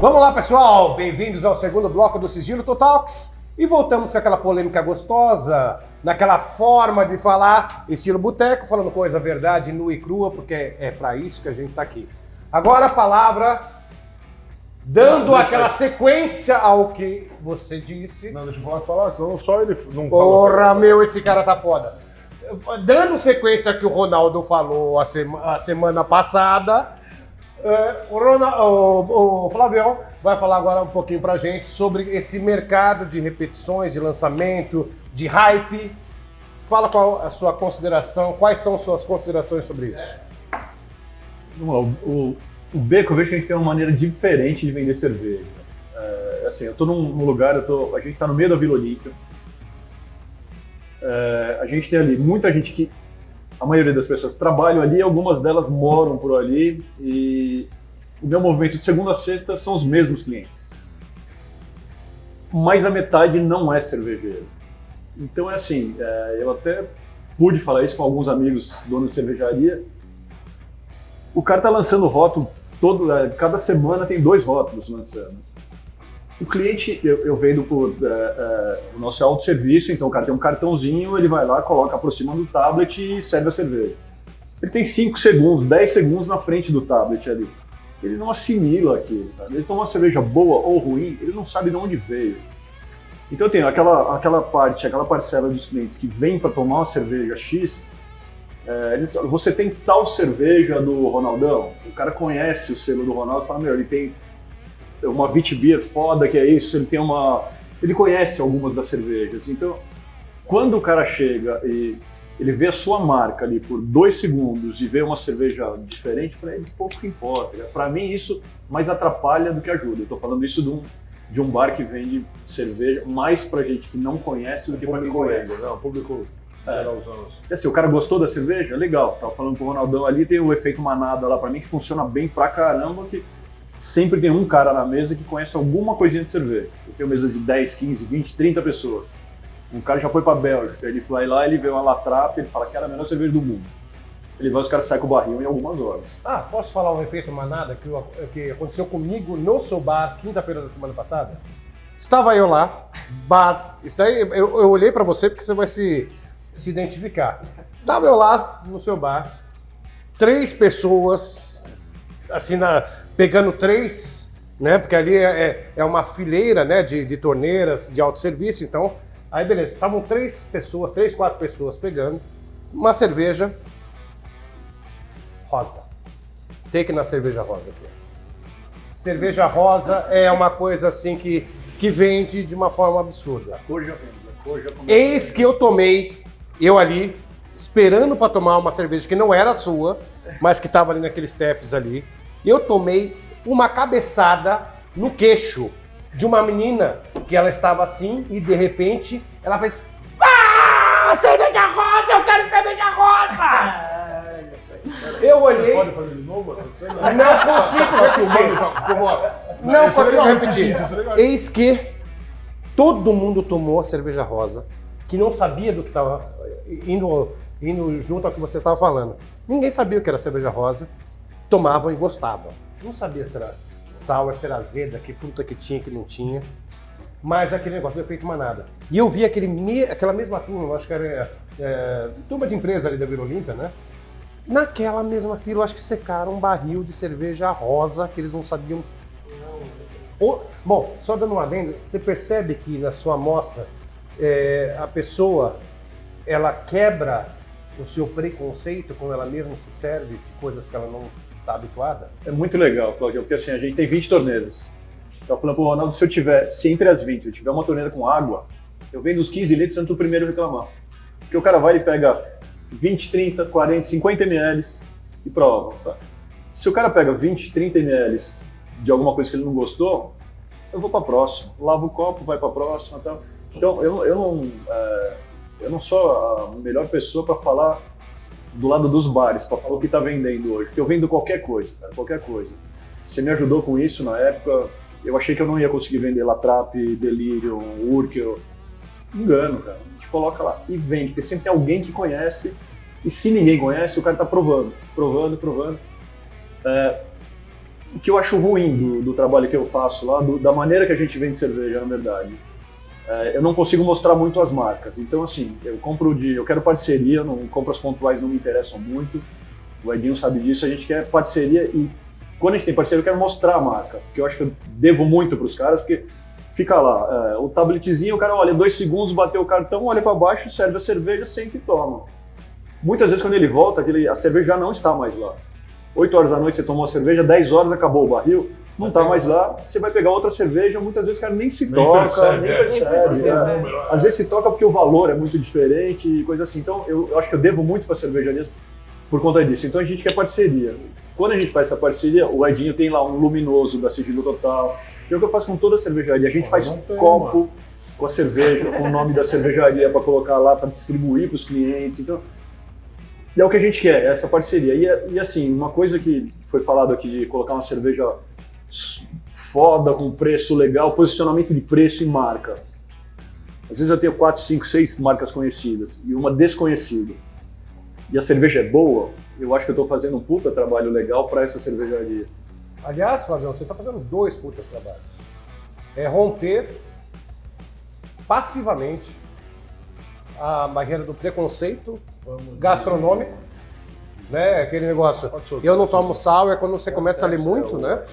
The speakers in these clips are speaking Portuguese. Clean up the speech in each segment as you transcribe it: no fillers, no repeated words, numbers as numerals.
Vamos lá, pessoal! Bem-vindos ao segundo bloco do Sigilo Talks e voltamos com aquela polêmica gostosa, naquela forma de falar, estilo boteco, falando coisa verdade, nua e crua, porque é para isso que a gente tá aqui. Agora a palavra, dando aquela sequência ao que você disse. Não, deixa eu falar, senão só ele não fala. Porra, meu, esse cara tá foda. Dando sequência ao que o Ronaldo falou a semana passada, o Flavião vai falar agora um pouquinho pra gente sobre esse mercado de repetições, de lançamento, de hype. Fala qual a sua consideração, quais são suas considerações sobre isso? Vamos lá, o Beco, eu vejo que a gente tem uma maneira diferente de vender cerveja. Assim, eu tô num lugar, a gente tá no meio da Vila Olímpia. A gente tem ali muita gente que, a maioria das pessoas trabalham ali, algumas delas moram por ali, e o meu movimento de segunda a sexta são os mesmos clientes. Mas a metade não é cervejeiro. Então é assim, eu até pude falar isso com alguns amigos donos de cervejaria. O cara tá lançando rótulo, cada semana tem 2 rótulos lançando. O cliente, eu vendo por o nosso autosserviço, então o cara tem um cartãozinho, ele vai lá, coloca, aproxima do tablet e serve a cerveja. Ele tem 5 segundos, 10 segundos na frente do tablet ali. Ele não assimila aquilo, tá? Ele toma uma cerveja boa ou ruim, ele não sabe de onde veio. Então eu tenho aquela parcela dos clientes que vem para tomar uma cerveja X, você tem tal cerveja do Ronaldão, o cara conhece o selo do Ronaldo e fala, meu, ele tem uma Witbier foda, que é isso, ele conhece algumas das cervejas. Então, quando o cara chega e ele vê a sua marca ali por 2 segundos e vê uma cerveja diferente, para ele pouco importa. Para mim isso mais atrapalha do que ajuda. Eu tô falando isso de um bar que vende cerveja mais pra gente que não conhece do que pra quem conhece. Não, o público geralzão. Assim, o cara gostou da cerveja? Legal. Tava falando com o Ronaldão ali, tem o efeito manada lá pra mim que funciona bem pra caramba, que sempre tem um cara na mesa que conhece alguma coisinha de cerveja. Eu tenho mesas de 10, 15, 20, 30 pessoas. Um cara já foi pra Bélgica, ele vai lá, ele vê uma latrap, ele fala que era a melhor cerveja do mundo. Ele vai, os caras saem com o barril em algumas horas. Posso falar um efeito manada que aconteceu comigo no seu bar, quinta-feira da semana passada? Estava eu lá, bar, isso daí eu olhei pra você porque você vai se identificar. Estava eu lá no seu bar, 3 pessoas, assim, pegando 3, né? Porque ali é uma fileira, né, de torneiras de autosserviço, então, aí beleza, estavam 3 pessoas, 3, 4 pessoas pegando uma cerveja rosa. Take na cerveja rosa aqui. Cerveja rosa é uma coisa assim que vende de uma forma absurda. A cor já vende, Eis que eu tomei, eu ali, esperando para tomar uma cerveja que não era sua, mas que estava ali naqueles steps ali. Eu tomei uma cabeçada no queixo de uma menina que ela estava assim e de repente ela fez: cerveja rosa, eu quero cerveja rosa! Eu olhei. Você pode fazer de novo essa cena? Não consigo repetir. Não consigo repetir. Eis que todo mundo tomou a cerveja rosa, que não sabia do que estava indo junto ao que você estava falando. Ninguém sabia o que era cerveja rosa, tomavam e gostavam. Não sabia se era sour, se era azeda, que fruta que tinha, que não tinha. Mas aquele negócio do efeito manada. E eu vi aquela mesma turma, acho que era turma de empresa ali da Vila Olímpia, né? Naquela mesma fila, eu acho que secaram um barril de cerveja rosa que eles não sabiam. Bom, só dando um adendo, você percebe que na sua amostra a pessoa ela quebra o seu preconceito quando ela mesma se serve de coisas que ela não está habituada? É muito legal, Claudio, porque assim, a gente tem 20 torneiras. Tava falando pro Ronaldo, se entre as 20 eu tiver uma torneira com água, eu vendo os 15 litros antes do primeiro reclamar. Porque o cara vai e pega 20, 30, 40, 50 ml e prova. Tá? Se o cara pega 20, 30 ml de alguma coisa que ele não gostou, eu vou para a próxima. Lavo o copo, vai para a próxima. Tá? Então, eu não sou a melhor pessoa para falar do lado dos bares, para falar o que está vendendo hoje. Porque eu vendo qualquer coisa, cara, qualquer coisa. Você me ajudou com isso na época. Eu achei que eu não ia conseguir vender Latrap, Delirium, Urkel. Engano, cara. A gente coloca lá e vende, porque sempre tem alguém que conhece. E se ninguém conhece, o cara tá provando. o que eu acho ruim do trabalho que eu faço lá, da maneira que a gente vende cerveja, na verdade. Eu não consigo mostrar muito as marcas. Então, assim, eu quero parceria, não, compras pontuais não me interessam muito. O Edinho sabe disso, a gente quer parceria e quando a gente tem parceria eu quero mostrar a marca, porque eu acho que eu devo muito para os caras, porque fica lá, o tabletzinho, o cara olha 2 segundos, bateu o cartão, olha para baixo, serve a cerveja, senta e toma. Muitas vezes quando ele volta, a cerveja já não está mais lá. 8 horas da noite você tomou a cerveja, 10 horas acabou o barril, não está mais lá, você vai pegar outra cerveja, muitas vezes o cara nem se toca, nem percebe. Às vezes se toca porque o valor é muito diferente e coisa assim. Então eu acho que eu devo muito para a cervejaria por conta disso. Então a gente quer parceria. Quando a gente faz essa parceria, o Edinho tem lá um luminoso da Sigilo Total, que é o que eu faço com toda a cervejaria. A gente faz copo com a cerveja, com o nome da cervejaria para colocar lá, para distribuir para os clientes. Então, é o que a gente quer, essa parceria. E assim, uma coisa que foi falado aqui de colocar uma cerveja foda, com preço legal, posicionamento de preço e marca. Às vezes eu tenho 4, 5, 6 marcas conhecidas e uma desconhecida. E a cerveja é boa, eu acho que eu estou fazendo um puta trabalho legal para essa cervejaria. Aliás, Flavião, você está fazendo 2 puta trabalhos. É romper passivamente a barreira do preconceito gastronômico, né? Aquele negócio, eu não tomo sal, é quando você começa a ler muito, né?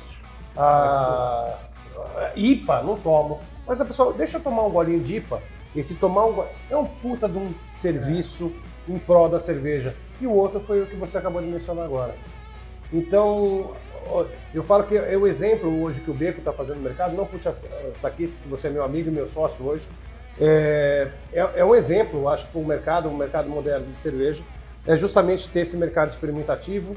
IPA, não tomo. Mas a pessoa, deixa eu tomar um golinho de IPA. E se tomar um golinho, é um puta de um serviço em prol da cerveja. E o outro foi o que você acabou de mencionar agora. Então, eu falo que é o exemplo hoje que o Beco está fazendo no mercado, não puxa saquice, que você é meu amigo e meu sócio hoje. É um exemplo, eu acho, para o mercado moderno de cerveja, é justamente ter esse mercado experimentativo,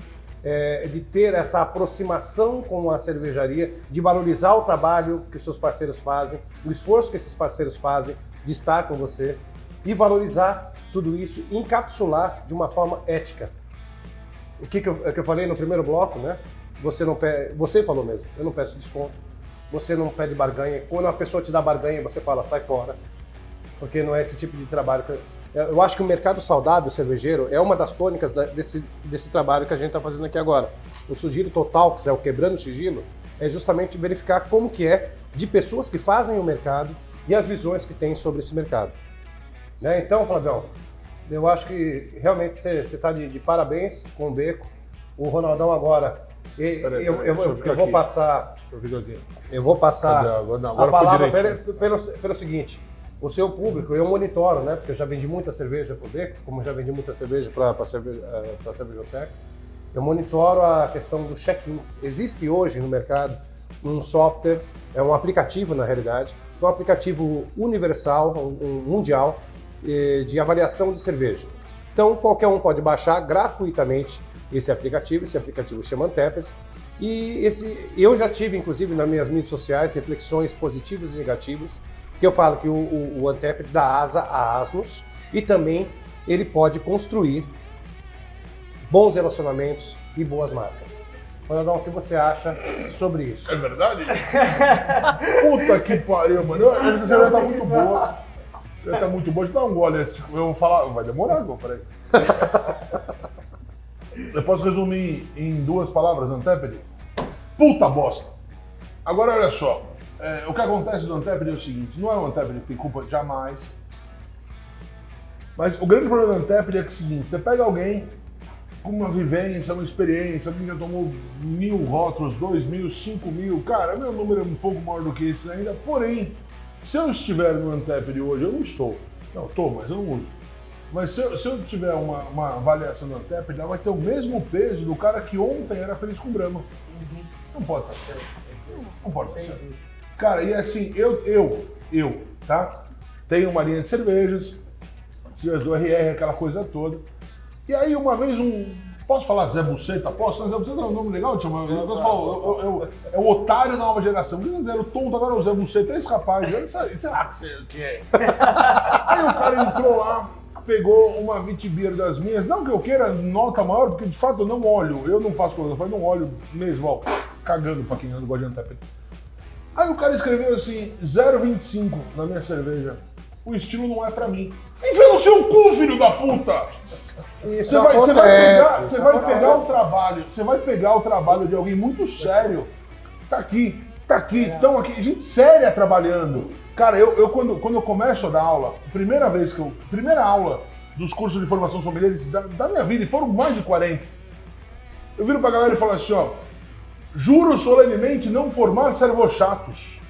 de ter essa aproximação com a cervejaria, de valorizar o trabalho que os seus parceiros fazem, o esforço que esses parceiros fazem de estar com você e valorizar tudo isso, encapsular de uma forma ética. O que eu falei no primeiro bloco, né? Você falou mesmo, eu não peço desconto, você não pede barganha, quando a pessoa te dá barganha, você fala, sai fora, porque não é esse tipo de trabalho. Eu acho que o mercado saudável cervejeiro é uma das tônicas desse trabalho que a gente está fazendo aqui agora. O Sigilo Total, que é o Quebrando o Sigilo, é justamente verificar como que é de pessoas que fazem o mercado e as visões que têm sobre esse mercado. Né? Então, Flavião, eu acho que realmente você está de parabéns com o Beco. O Ronaldão agora, eu vou passar a palavra pelo seguinte. O seu público, eu monitoro, né? Porque eu já vendi muita cerveja para o Beco, como já vendi muita cerveja para a Cervejoteca. Eu monitoro a questão dos check-ins. Existe hoje no mercado um software, é um aplicativo na realidade, um aplicativo universal, mundial, de avaliação de cerveja. Então qualquer um pode baixar gratuitamente esse aplicativo chama Untappd. E eu já tive, inclusive, nas minhas mídias sociais, reflexões positivas e negativas, que eu falo que o Untappd dá asa a asnos e também ele pode construir bons relacionamentos e boas marcas. Ronaldão, o que você acha sobre isso? É verdade? Puta que pariu, mano. Acho que você vai estar muito boa. Você vai estar muito boa. Deixa eu dar um gole. Eu vou falar. Vai demorar, peraí. Eu posso resumir em 2 palavras, Untappd? Puta bosta. Agora olha só. O que acontece no Untappd é o seguinte, não é o Untappd que tem culpa jamais, mas o grande problema do Untappd é o seguinte, você pega alguém com uma vivência, uma experiência, alguém que já tomou 1000 rótulos, 2000, 5000, cara, meu número é um pouco maior do que esse ainda, porém, se eu estiver no Untappd hoje, eu não estou, não, estou, mas eu não uso, mas se eu tiver uma avaliação no Untappd, ela vai ter o mesmo peso do cara que ontem era feliz com Brahma. Não pode estar certo, não pode estar certo. Cara, e assim, eu, tá? Tenho uma linha de cervejas, cervejas do RR, aquela coisa toda. E aí uma vez posso falar Zé Buceta? Posso? Zé Buceta é um nome legal, tio? É o otário da nova geração. Era o tonto, agora é o Zé Buceta, é esse rapaz, sei lá que é. Aí o cara entrou lá, pegou uma Vitibir das minhas, não que eu queira nota maior, porque de fato eu não olho, eu não faço coisa, eu não olho mesmo, ó, cagando pra quem não gosta de Untappd. Aí o cara escreveu assim, 0,25 na minha cerveja. O estilo não é pra mim. Enfia no seu cu, filho da puta! Você vai pegar o trabalho de alguém muito sério tá aqui, estão aqui, gente séria trabalhando. Cara, eu quando eu começo a dar aula, primeira aula dos cursos de formação sommelier da minha vida, e foram mais de 40, eu viro pra galera e falo assim, ó, juro solenemente não formar servochatos.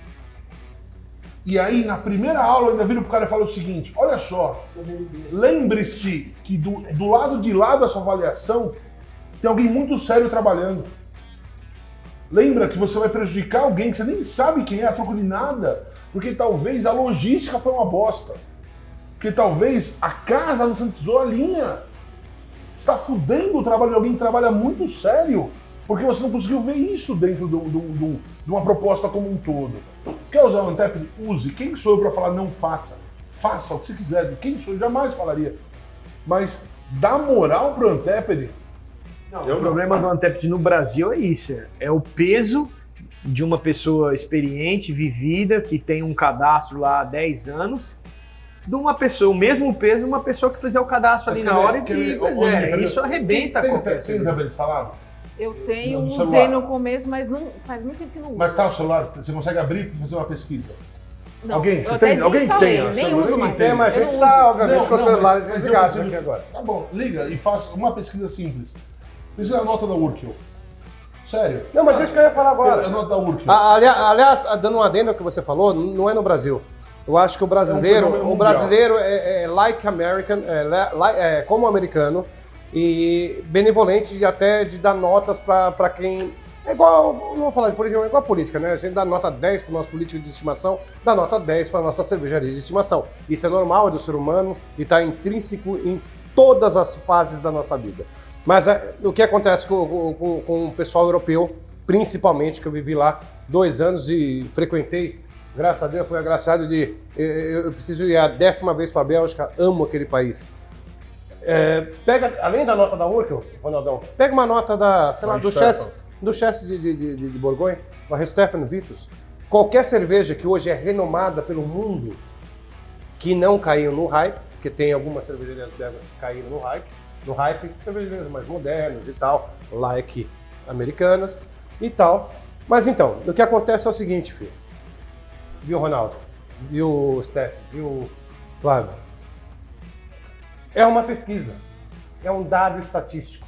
E aí, na primeira aula, eu ainda viro pro cara e falo o seguinte, olha só, lembre-se que do lado de lá da sua avaliação, tem alguém muito sério trabalhando. Lembra que você vai prejudicar alguém que você nem sabe quem é, a troco de nada, porque talvez a logística foi uma bosta. Porque talvez a casa não sintetizou a linha. Você está fudendo o trabalho de alguém que trabalha muito sério, porque você não conseguiu ver isso dentro de uma proposta como um todo. Quer usar o Antep? Use. Quem sou eu para falar não faça? Faça o que você quiser. Quem sou eu? Jamais falaria. Mas dá moral pro Antep. O problema do Antep no Brasil é isso, é o peso de uma pessoa experiente, vivida, que tem um cadastro lá há 10 anos, de uma pessoa, o mesmo peso de uma pessoa que fizer o cadastro ali na hora e isso arrebenta qualquer Você ainda tem instalado? Eu tenho, No usei celular. no começo, mas não, faz muito tempo que não uso. Mas tá o celular, você consegue abrir para fazer uma pesquisa? Não, Alguém? eu Você até tem? Alguém desinstalei, tem? nem uso mais. Tem, mas a Eu gente não tá, uso. obviamente, com os celulares desligados aqui agora. Tá bom, liga e faça uma pesquisa simples. Precisa da nota da Urkel. Sério. Não, mas isso que eu ia falar A agora. nota da Urkel. Aliás, dando um adendo ao que você falou, não é no Brasil. Eu acho que o brasileiro, é like American, como americano, e benevolente até de dar notas para quem... É igual, não vou falar de política, é igual a política, né? A gente dá nota 10 para o nosso político de estimação, dá nota 10 para a nossa cervejaria de estimação. Isso é normal, é do ser humano e está intrínseco em todas as fases da nossa vida. Mas o que acontece com o pessoal europeu, principalmente, que eu vivi lá 2 anos e frequentei, graças a Deus, fui agraciado de... Eu preciso ir a 10ª vez para a Bélgica, amo aquele país. Pega, além da nota da Urkel, Ronaldão, pega uma nota da, sei lá, do Chess de Borgonha, da Stefan Vitus. Qualquer cerveja que hoje é renomada pelo mundo, que não caiu no hype, porque tem algumas cervejarias belgas que caíram no hype, cervejarias mais modernas e tal, like americanas e tal. Mas então, o que acontece é o seguinte, filho. Viu, Ronaldo? Viu, Steph? Viu, Flávio? É uma pesquisa, é um dado estatístico.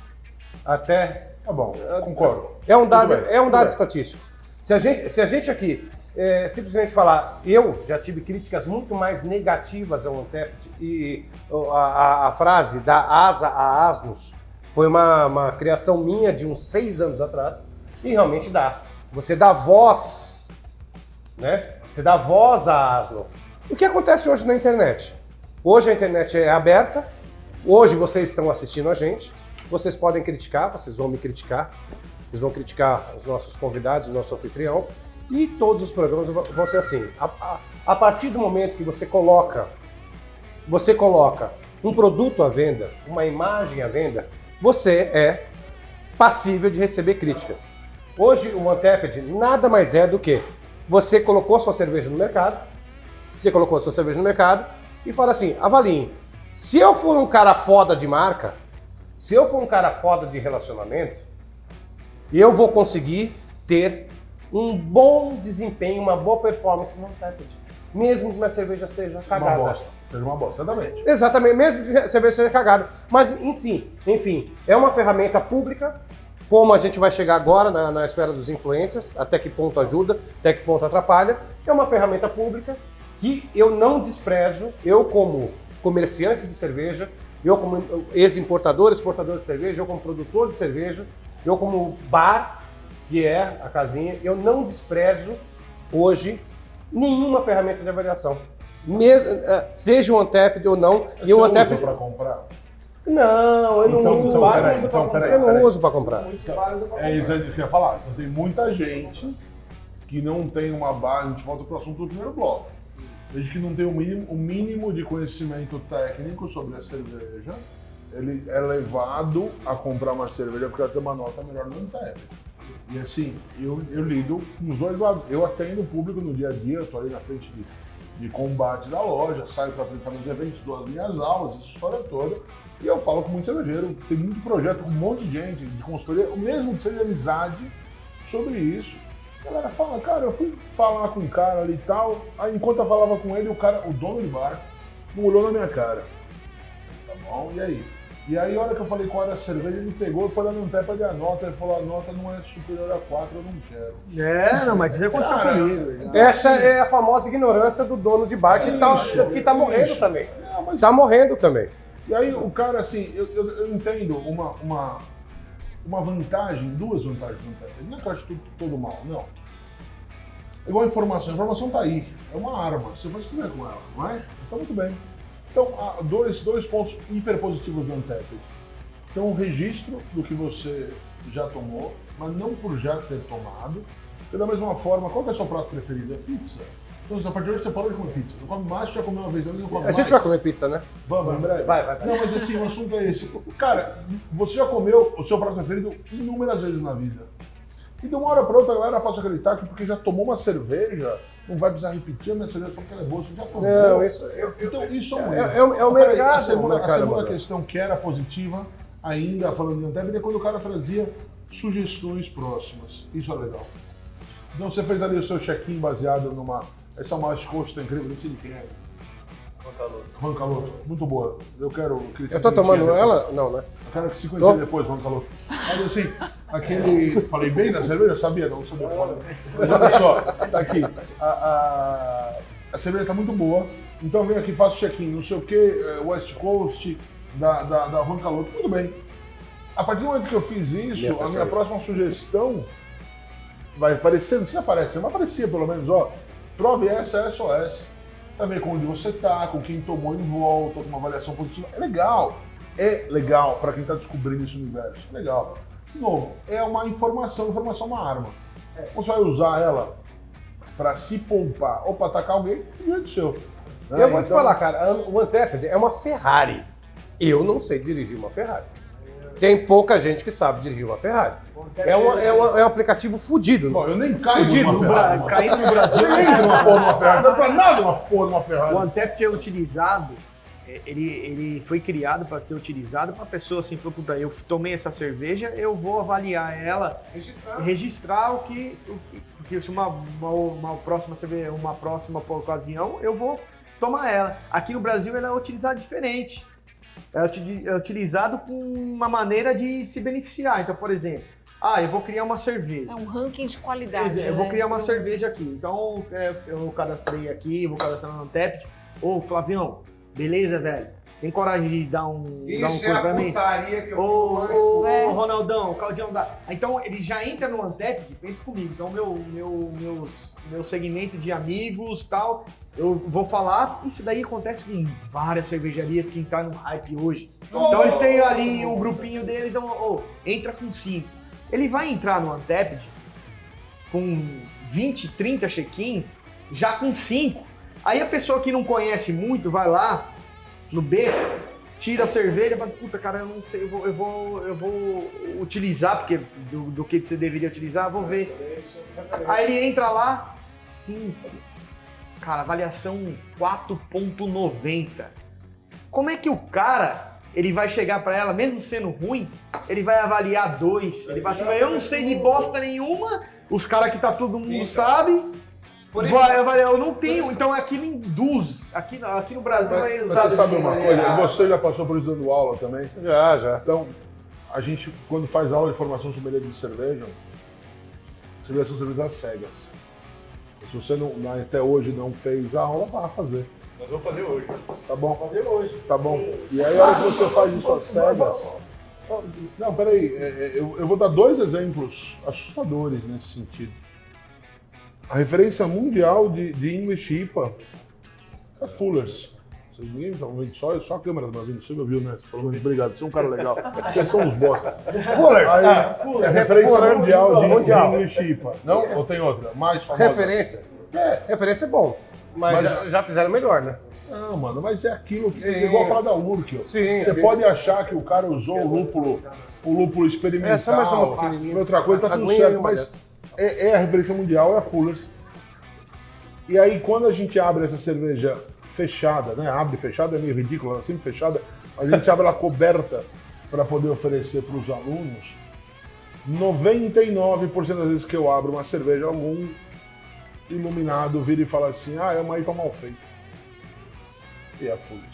Até... Tá bom, concordo. É um dado estatístico. Se a gente aqui simplesmente falar, eu já tive críticas muito mais negativas ao Antep, e a frase da asa a asnos foi uma criação minha de uns 6 anos atrás, e realmente dá. Você dá voz, né? Você dá voz a asno. O que acontece hoje na internet? Hoje a internet é aberta, hoje vocês estão assistindo a gente, vocês podem criticar, vocês vão me criticar, vocês vão criticar os nossos convidados, o nosso anfitrião, e todos os programas vão ser assim. A partir do momento que você coloca um produto à venda, uma imagem à venda, você é passível de receber críticas. Hoje o Antep nada mais é do que você colocou sua cerveja no mercado, e fala assim, avaliem, se eu for um cara foda de marca, se eu for um cara foda de relacionamento, eu vou conseguir ter um bom desempenho, uma boa performance no Antep, mesmo que minha cerveja seja cagada. Seja uma bosta, exatamente. Exatamente, mesmo que a cerveja seja cagada. Mas, enfim, é uma ferramenta pública, como a gente vai chegar agora na esfera dos influencers, até que ponto ajuda, até que ponto atrapalha. É uma ferramenta pública que eu não desprezo, eu como comerciante de cerveja, eu como ex-importador, exportador de cerveja, eu como produtor de cerveja, eu como bar, que é a casinha, eu não desprezo hoje nenhuma ferramenta de avaliação. Mesmo, seja o Antep ou não. E o Antep para comprar? Não, eu não uso para comprar. É isso que eu ia falar. Então tem muita gente que não tem uma base, a gente volta para o assunto do primeiro bloco. Desde que não tem o mínimo de conhecimento técnico sobre a cerveja, ele é levado a comprar uma cerveja porque ela tem uma nota melhor no Antep. E assim, eu lido com os dois lados. Eu atendo o público no dia a dia, eu estou ali na frente de combate da loja, saio para apresentar meus eventos, dou as minhas aulas, essa história toda. E eu falo com muito cervejeiro, tem muito projeto com um monte de gente, de consultoria, mesmo que seja amizade, sobre isso. A galera fala, cara, eu fui falar com o cara ali e tal, aí enquanto eu falava com ele, o dono do bar, não olhou na minha cara. Tá bom, e aí? E aí, a hora que eu falei qual era a cerveja, ele pegou e foi lá no Antepa de a nota, ele falou, a nota não é superior a 4, eu não quero. Não, mas isso já aconteceu Cara, comigo. Essa é a famosa ignorância do dono de bar que tá morrendo também. Não, mas... Tá morrendo também. E aí o cara, assim, eu entendo uma vantagem, duas vantagens do Antepa. Não é que eu acho tudo todo mal, não. Igual a informação tá aí, é uma arma, você faz o que quiser com ela, não é? Então muito bem. Então, há dois pontos hiper positivos do Untappd. Tem um registro do que você já tomou, mas não por já ter tomado. E da mesma forma, qual que é o seu prato preferido? É pizza. Então, a partir de hoje você pode comer pizza. Não come mais, já comeu uma vez, às vezes não come A mais. gente vai comer pizza, né? Vamos, em breve. Vai. Não, mas assim, o assunto é esse. Cara, você já comeu o seu prato preferido inúmeras vezes na vida. E de uma hora pra outra a galera passa a acreditar que porque já tomou uma cerveja, não vai precisar repetir a minha cerveja só porque ela é boa, você já tomou. Não, isso Então, isso é um é erro. o Peraí, mercado. A segunda mano. questão que era positiva, ainda falando de Untappd, é quando o cara trazia sugestões próximas. Isso é legal. Então você fez ali o seu check-in baseado numa... Essa mascosta incrível, não sei de quem é. Juan Caloto. Muito boa. Eu quero... Eu tô tomando ela? Não, né? Eu quero que 50 dias depois, Juan Caloto. Mas assim, aquele... Falei bem da cerveja? Eu sabia, não sabia. Mas olha só, tá aqui. A cerveja tá muito boa. Então eu venho aqui, faço check-in, não sei o que, West Coast, da Juan Caloto. Tudo bem. A partir do momento que eu fiz isso, a minha próxima sugestão vai aparecer, não sei se aparece, mas aparecia pelo menos, ó. Prove essa SOS. Tá vendo com onde você tá, com quem tomou em volta, com uma avaliação positiva. É legal para quem tá descobrindo esse universo. É legal. De novo, é uma informação é uma arma. Você vai usar ela para se poupar ou para atacar alguém, do jeito seu. Né? Eu vou te falar, cara, o Untappd é uma Ferrari. Eu não sei dirigir uma Ferrari. Tem pouca gente que sabe dirigir uma Ferrari. É um aplicativo fudido. Bom, eu nem caio numa Ferrari. Caindo no Brasil. Eu nem caio numa porra numa Ferrari. Não é pra nada uma porra numa Ferrari. O Untappd é utilizado, ele foi criado para ser utilizado para a pessoa assim, falou, puta, eu tomei essa cerveja, eu vou avaliar ela, registrar porque se uma próxima cerveja, uma próxima ocasião, eu vou tomar ela. Aqui no Brasil ela é utilizada diferente. É utilizado com uma maneira de se beneficiar. Então, por exemplo, eu vou criar uma cerveja. É um ranking de qualidade. Eu vou criar uma cerveja aqui. Então, eu cadastrei aqui, vou cadastrar no Untappd. Ô, Flavião, beleza, velho? Tem coragem de dar um coisa pra mim? Ô, Ronaldão, Claudião dá. Então, ele já entra no Untappd, pensa comigo. Então, meu segmento de amigos e tal, eu vou falar. Isso daí acontece com várias cervejarias que entraram no hype hoje. Então, eles têm ali um grupinho deles, então, entra com 5. Ele vai entrar no Untappd com 20, 30 check-in, já com 5. Aí a pessoa que não conhece muito vai lá no beco, tira a cerveja e fala, puta, cara, eu não sei, eu vou utilizar, porque do que você deveria utilizar, vou ver. Aí ele entra lá, 5. Cara, avaliação 4.90. Como é que o cara, ele vai chegar pra ela, mesmo sendo ruim, ele vai avaliar 2, ele vai assim, eu não sei de bosta nenhuma, os caras que tá todo mundo sabe, eu não tenho, então aquilo induz, aqui no Brasil é Mas usado. você sabe uma coisa, você já passou por isso dando aula também? Já. Então, a gente, quando faz aula de formação sommelier de cerveja, cerveja são cervejas às cegas. Se você até hoje não fez a aula, vá fazer. Nós vamos fazer hoje. Tá bom? Vamos fazer hoje. Tá bom. E aí, a hora que você faz isso às cegas... Não, peraí. Eu vou dar 2 exemplos assustadores nesse sentido. A referência mundial de English IPA é Fuller's. Ninguém tá vendo só a câmera do Brasil, você me ouviu, né? Pelo menos, obrigado, você é um cara legal. Vocês são uns bostas. Fuller's. É referência mundial de English IPA. Não? Ou tem outra? Mais famosa? Referência? Referência é bom. Mas já fizeram melhor, né? Não, mano, mas é aquilo que Sim. é igual falar da Urquell. Sim, Você sim, pode sim. achar que o cara usou o lúpulo experimental. É só mais uma pequenininha. Outra coisa, tá tudo Aguinha certo, uma mas dessa. é a referência mundial, é a Fuller's. E aí, quando a gente abre essa cerveja fechada, né? Abre fechada é meio ridículo, ela é sempre fechada, mas a gente abre ela coberta para poder oferecer para os alunos. 99% das vezes que eu abro uma cerveja, algum iluminado vira e fala assim, é uma IPA mal feita. E é Foolish.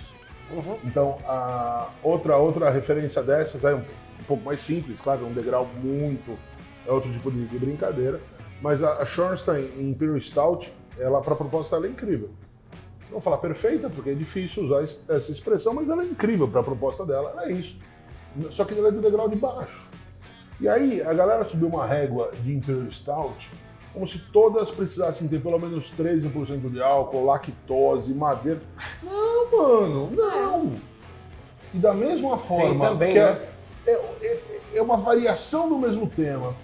Então, a outra referência dessas é um pouco mais simples, claro, um degrau é outro tipo de brincadeira, mas a Schornstein Imperial Stout, para a proposta, ela é incrível. Não vou falar perfeita, porque é difícil usar essa expressão, mas ela é incrível para a proposta dela, ela é isso. Só que ela é do degrau de baixo. E aí, a galera subiu uma régua de Imperial Stout, como se todas precisassem ter pelo menos 13% de álcool, lactose, madeira. Não, mano, não! E da mesma forma também, que né? é uma variação do mesmo tema.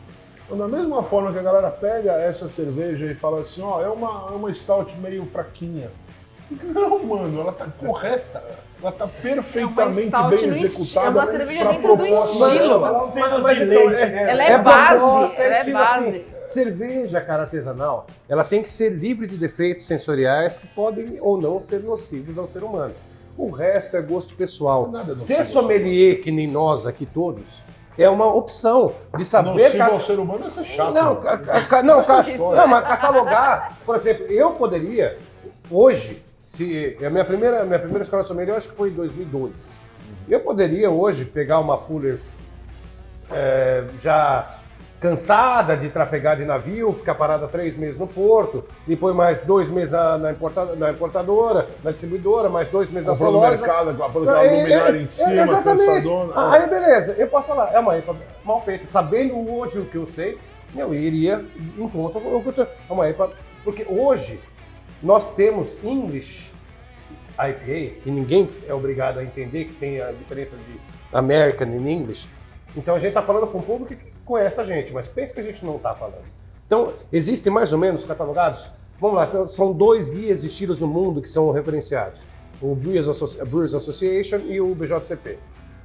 Então, da mesma forma que a galera pega essa cerveja e fala assim, é uma stout meio fraquinha. Não, mano, ela tá correta. Ela tá perfeitamente bem executada. É uma cerveja dentro do estilo. Ela não tem doce Mas de então, leite, né? Ela é base, ela é estilo base. assim, cerveja, cara, artesanal, ela tem que ser livre de defeitos sensoriais que podem ou não ser nocivos ao ser humano. O resto é gosto pessoal. Nada nocivo, Ser sommelier, que nem nós aqui todos, é uma opção de saber... Nocivo ao ser humano é ser chato. Não, mas catalogar, por exemplo, eu poderia, hoje, a minha primeira escola sommelier, eu acho que foi em 2012. Eu poderia hoje pegar uma Fuller's já cansada de trafegar de navio, ficar parada 3 meses no porto, depois mais 2 meses na importadora, na distribuidora, mais 2 meses na sua no loja. mercado, com aquela luminária em cima, exatamente. pensadona. Aí beleza, eu posso falar, é uma IPA mal feita. Sabendo hoje o que eu sei, eu iria em conta com uma IPA, porque hoje nós temos English IPA, que ninguém é obrigado a entender, que tem a diferença de American e English. Então a gente está falando com um público que conhece a gente, mas pensa que a gente não está falando. Então, existem mais ou menos catalogados? Vamos lá, então, são 2 guias de estilos no mundo que são referenciados. O Brewers Association e o BJCP.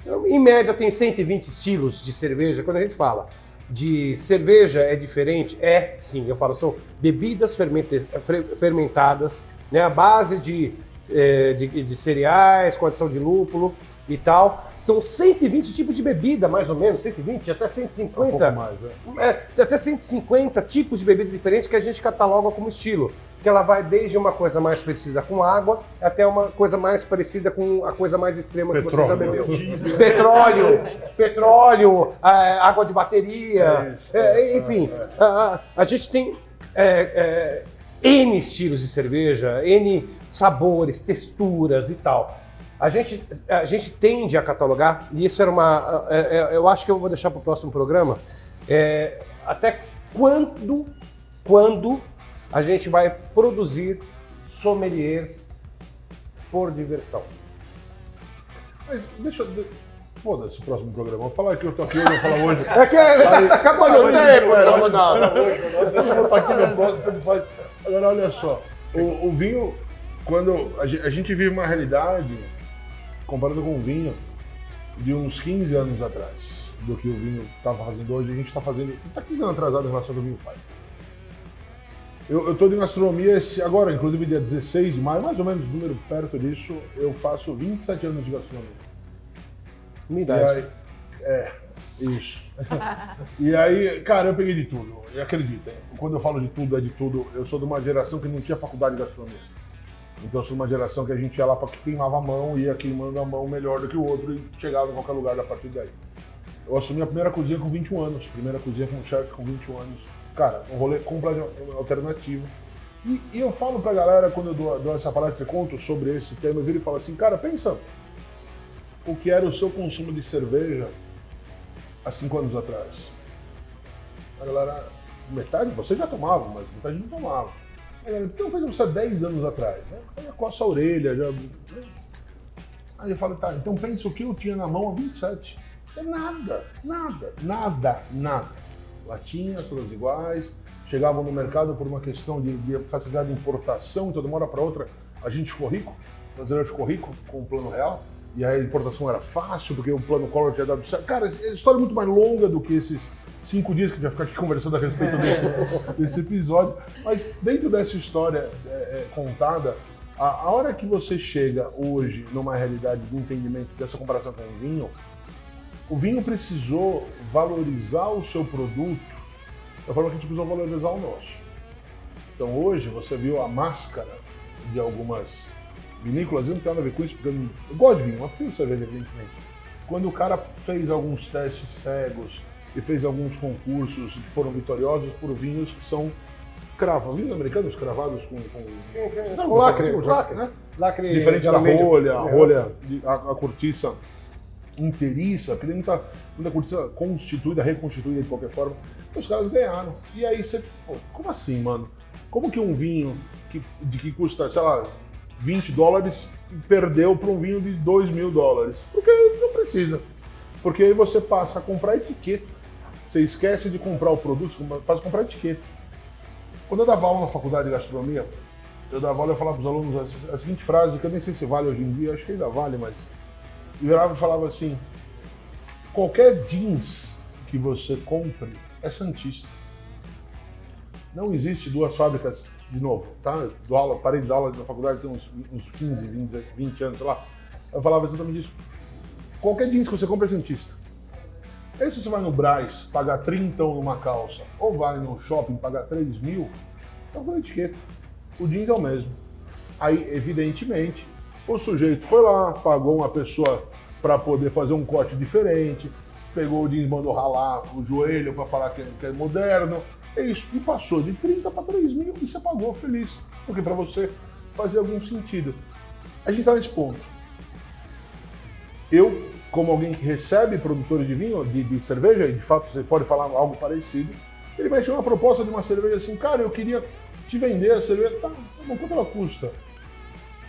Então, em média, tem 120 estilos de cerveja. Quando a gente fala de cerveja é diferente, sim, eu falo, são bebidas fermentadas, né, a base de cereais, com adição de lúpulo e tal. São 120 tipos de bebida, mais ou menos, 120, até 150. Um pouco mais, Até 150 tipos de bebida diferentes que a gente cataloga como estilo. Que ela vai desde uma coisa mais parecida com água até uma coisa mais parecida com a coisa mais extrema que você já bebeu. Petróleo, água de bateria, enfim. A gente tem N estilos de cerveja, N sabores, texturas e tal. A gente tende a catalogar, e isso era eu acho que eu vou deixar para o próximo programa, até quando a gente vai produzir sommeliers por diversão. Mas foda-se o próximo programa. Vou falar que eu tô aqui hoje, eu vou falar hoje. Tá acabando o tempo, Ronaldo. Tá aqui no próximo, tanto faz. Agora, olha só. O vinho, quando a gente vive uma realidade, comparado com o vinho, de uns 15 anos atrás, do que o vinho estava fazendo hoje, a gente está 15 anos atrasado em relação ao que o vinho faz. Eu estou de gastronomia agora, inclusive dia 16 de maio, mais ou menos, número perto disso, eu faço 27 anos de gastronomia. Minha idade. Isso. E aí, cara, eu peguei de tudo. E acredita, quando eu falo de tudo, é de tudo. Eu sou de uma geração que não tinha faculdade de gastronomia. Então eu sou de uma geração que a gente ia lá para que queimava a mão, ia queimando a mão melhor do que o outro e chegava em qualquer lugar a partir daí. Eu assumi a primeira cozinha com 21 anos, primeira cozinha como chefe com 21 anos. Cara, um rolê completamente alternativo. E eu falo pra galera, quando eu dou essa palestra e conto sobre esse tema, eu viro e falo assim, cara, pensa o que era o seu consumo de cerveja há 5 anos atrás. A galera, metade, você já tomava, mas metade não tomava. A galera, então pensa você há 10 anos atrás, né? Coça a orelha, já... Aí eu falo, tá, então pensa o que eu tinha na mão há 27. Nada. Latinhas, todas iguais, chegavam no mercado por uma questão de facilidade de importação, então de uma hora para outra a gente ficou rico, o brasileiro ficou rico com o Plano Real, e aí a importação era fácil, porque o Plano Collor tinha dado certo. Cara, essa história é muito mais longa do que esses 5 dias que a gente vai ficar aqui conversando a respeito desse episódio, mas dentro dessa história contada, a hora que você chega hoje numa realidade de entendimento dessa comparação com o vinho, O vinho precisou valorizar o seu produto da forma que a gente precisou valorizar o nosso. Então hoje você viu a máscara de algumas vinícolas, não tem nada a ver com isso, porque eu gosto de vinho, mas prefiro cerveja, evidentemente. Quando o cara fez alguns testes cegos e fez alguns concursos que foram vitoriosos por vinhos que são vinhos americanos cravados com lacre, né? Lacre Diferente de da alumínio. rolha, a cortiça inteiriça, que tem muita cortiça constituída, reconstituída de qualquer forma. Então os caras ganharam. E aí você, pô, como assim, mano? Como que um vinho que custa, sei lá, $20 perdeu para um vinho de $2.000? Porque não precisa. Porque aí você passa a comprar etiqueta. Você esquece de comprar o produto, você passa a comprar etiqueta. Quando eu dava aula na faculdade de gastronomia, eu falava para os alunos a seguinte frase, que eu nem sei se vale hoje em dia, acho que ainda vale, mas eu virava e falava assim: qualquer jeans que você compre é santista. Não existe duas fábricas, de novo, tá? Parei de dar aula na faculdade tem uns 15, 20 anos, sei lá. Eu falava exatamente isso. Qualquer jeans que você compra é santista. Aí se você vai no Brás pagar 30 numa calça, ou vai no shopping pagar 3.000, tá com a etiqueta. O jeans é o mesmo. Aí, evidentemente, o sujeito foi lá, pagou uma pessoa para poder fazer um corte diferente, pegou o jeans, mandou ralar o joelho para falar que é moderno, é isso, e passou de 30 para 3.000 e você pagou feliz, porque para você fazer algum sentido. A gente está nesse ponto. Eu, como alguém que recebe produtores de vinho, de cerveja, e de fato você pode falar algo parecido, ele vai chegar uma proposta de uma cerveja assim: cara, eu queria te vender a cerveja, tá bom, quanto ela custa?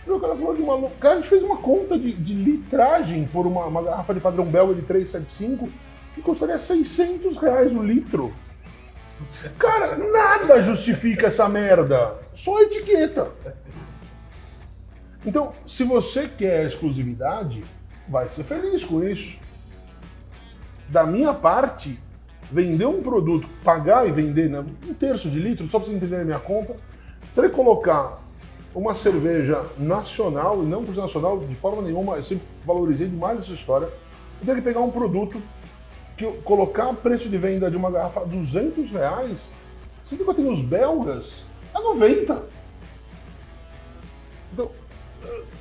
E o cara falou de uma... Cara, a gente fez uma conta de litragem por uma garrafa de padrão belga de 375 que custaria R$600 o litro. Cara, nada justifica essa merda, só a etiqueta. Então, se você quer exclusividade, vai ser feliz com isso. Da minha parte, vender um produto, pagar e vender, né, 1/3 de litro, só para vocês entenderem a minha conta, teria que colocar uma cerveja nacional, e não por ser nacional de forma nenhuma, eu sempre valorizei demais essa história, eu teria que pegar um produto, colocar o preço de venda de uma garrafa a R$200, sendo que eu tenho os belgas a 90. Então,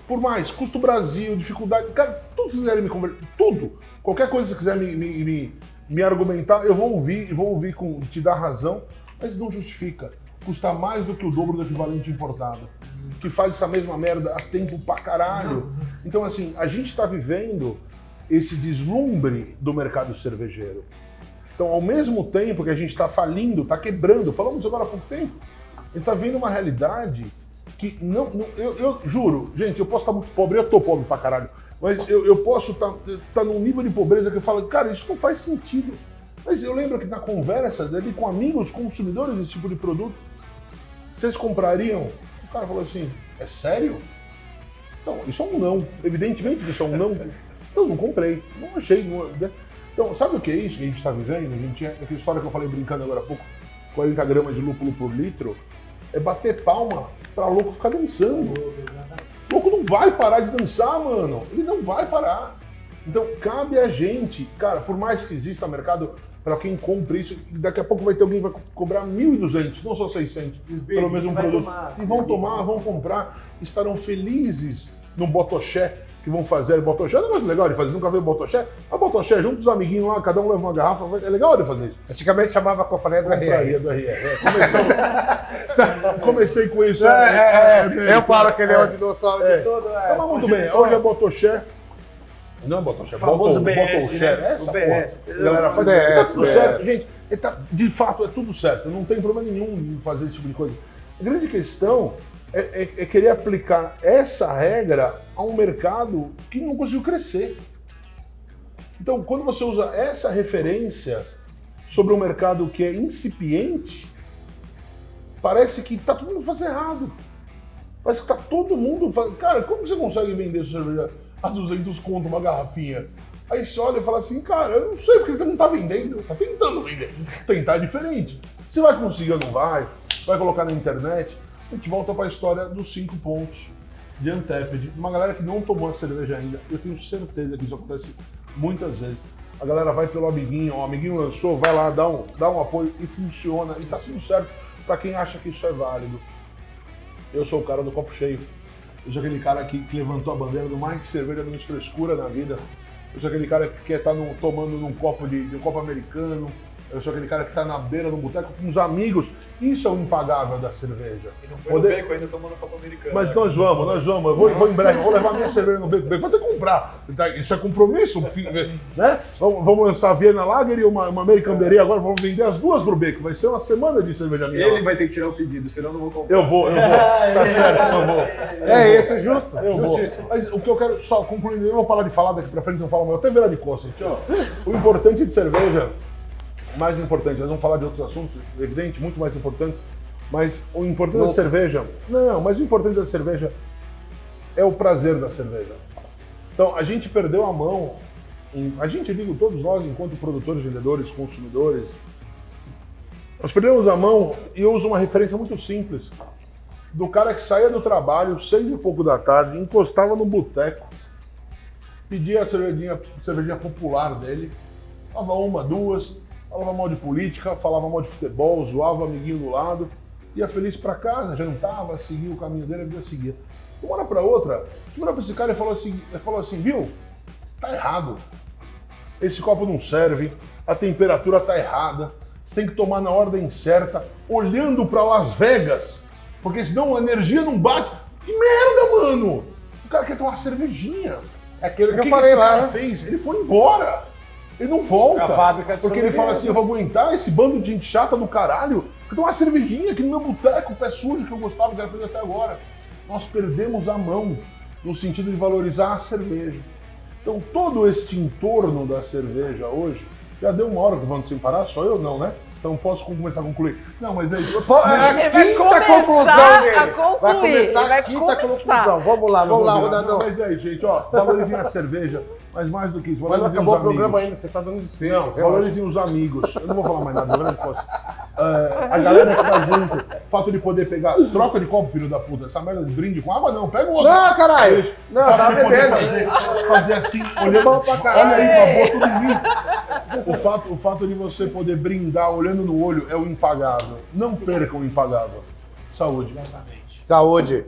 por mais, custo Brasil, dificuldade, cara, tudo que vocês quiserem me converter, tudo, qualquer coisa que você quiser me argumentar, eu vou ouvir te dar razão, mas não justifica. Custa mais do que o dobro do equivalente importado, que faz essa mesma merda há tempo pra caralho. Então, assim, a gente tá vivendo esse deslumbre do mercado cervejeiro. Então, ao mesmo tempo que a gente tá falindo, tá quebrando, falamos agora há pouco tempo, a gente tá vendo uma realidade que eu juro, gente, eu posso estar muito pobre, eu tô pobre pra caralho, mas eu posso estar num nível de pobreza que eu falo, cara, isso não faz sentido. Mas eu lembro que na conversa dele com amigos consumidores desse tipo de produto, vocês comprariam? O cara falou assim, é sério? Então, isso é um não. Evidentemente que isso é um não. Então, não comprei. Não achei. Então, sabe o que é isso que a gente está vivendo? A gente, aquela história que eu falei brincando agora há pouco, 40 gramas de lúpulo por litro, é bater palma para louco ficar dançando. O louco não vai parar de dançar, mano. Ele não vai parar. Então, cabe a gente, cara, por mais que exista mercado para quem compra isso, daqui a pouco vai ter alguém que vai cobrar 1.200, não só 600, pelo mesmo produto. E vão tomar, vão comprar, estarão felizes no botoché que vão fazer. Botoché é um negócio legal de fazer, nunca viu botoché? A botoché, junto os amiguinhos lá, cada um leva uma garrafa, é legal de fazer isso. Antigamente chamava Confraria do RR. Do RR. Comecei com isso. Eu falo que ele é o dinossauro de todo. Tá muito bem, hoje é botoché. Não é botoché, famoso BS, botoché, né? essa O BS. porra. Galera, faz BS, tá tudo BS. certo, gente. De fato, é tudo certo. Não tem problema nenhum em fazer esse tipo de coisa. A grande questão é querer aplicar essa regra a um mercado que não conseguiu crescer. Então, quando você usa essa referência sobre um mercado que é incipiente, parece que tá todo mundo fazendo errado. Parece que tá todo mundo fazendo... Cara, como você consegue vender sua cerveja a 200 conto uma garrafinha? Aí você olha e fala assim, cara, eu não sei porque ele não tá vendendo, tá tentando vender. Tentar diferente. Se vai conseguir ou não vai colocar na internet, a gente volta para a história dos 5 pontos de Untapped. Uma galera que não tomou a cerveja ainda, eu tenho certeza que isso acontece muitas vezes. a galera vai pelo amiguinho, ó, o amiguinho lançou, vai lá, dá um apoio e funciona. E tá tudo certo pra quem acha que isso é válido. Eu sou o cara do copo cheio. Eu sou aquele cara que levantou a bandeira do mais cerveja, menos frescura na vida. Eu sou aquele cara que quer estar tomando num copo de um copo americano. Eu sou aquele cara que tá na beira do boteco com os amigos. Isso é o impagável da cerveja. E não foi no beco ainda tomando copo americano. Mas nós vamos. Eu vou em breve, vou levar minha cerveja no beco. Vou ter que comprar. Isso é compromisso, né? Vamos lançar a Viena Lager e uma American Berry agora. Vamos vender as duas pro beco. Vai ser uma semana de cerveja minha. Ele vai ter que tirar o pedido, senão eu não vou comprar. Eu vou. Tá certo, eu vou. É isso, é justo. Eu vou. Mas o que eu quero, só concluindo, eu não vou parar de falar daqui pra frente, não falo mais. Eu até virar de costas. O importante de cerveja, mais importante, nós vamos falar de outros assuntos, evidente, muito mais importantes, mas o importante da cerveja, mas o importante da cerveja é o prazer da cerveja. Então, a gente perdeu a mão, digo todos nós, enquanto produtores, vendedores, consumidores, nós perdemos a mão e eu uso uma referência muito simples, do cara que saía do trabalho, 6 e pouco da tarde, encostava no boteco, pedia a cervejinha popular dele, falava uma, duas, falava mal de política, falava mal de futebol, zoava o amiguinho do lado, ia feliz pra casa, jantava, seguia o caminho dele, a vida seguia. De uma hora pra outra, virou pra esse cara e falou assim, viu, tá errado, esse copo não serve, a temperatura tá errada, você tem que tomar na ordem certa, olhando pra Las Vegas, porque senão a energia não bate. Que merda, mano! O cara quer tomar uma cervejinha. É aquilo que O eu falei esse lá, cara né? fez? Ele foi embora. Ele não volta. A fábrica de porque ele fala sobremesa. assim, eu vou aguentar esse bando de gente chata do caralho, que tomar uma cervejinha aqui no meu boteco, pé sujo, que eu gostava, que era fazer até agora. Nós perdemos a mão no sentido de valorizar a cerveja. Então todo este entorno da cerveja hoje, já deu uma hora que vamos sem parar, só eu não, né? Então posso começar a concluir. Não, mas aí... É a Ele vai quinta começar conclusão dele. a concluir, Vai começar ele vai a quinta começar. conclusão. Vamos lá, Rodadão. Mas aí, gente, ó, valorizem a cerveja, mas mais do que isso, Mas não valorizem acabou os o programa amigos. ainda, você tá dando desfecho. Não, valorizem os amigos. Eu não vou falar mais nada, não posso. A galera que tá junto, o fato de poder pegar, troca de copo, filho da puta, essa merda de brinde com água, não, pega o outro. Não, caralho. Não, Fato tá de poder bebendo. fazer assim, olhando Bom pra caralho. Olha aí, pra tudo em mim. O fato de você poder brindar olhando no olho é o impagável. Não percam o impagável. Saúde. Saúde.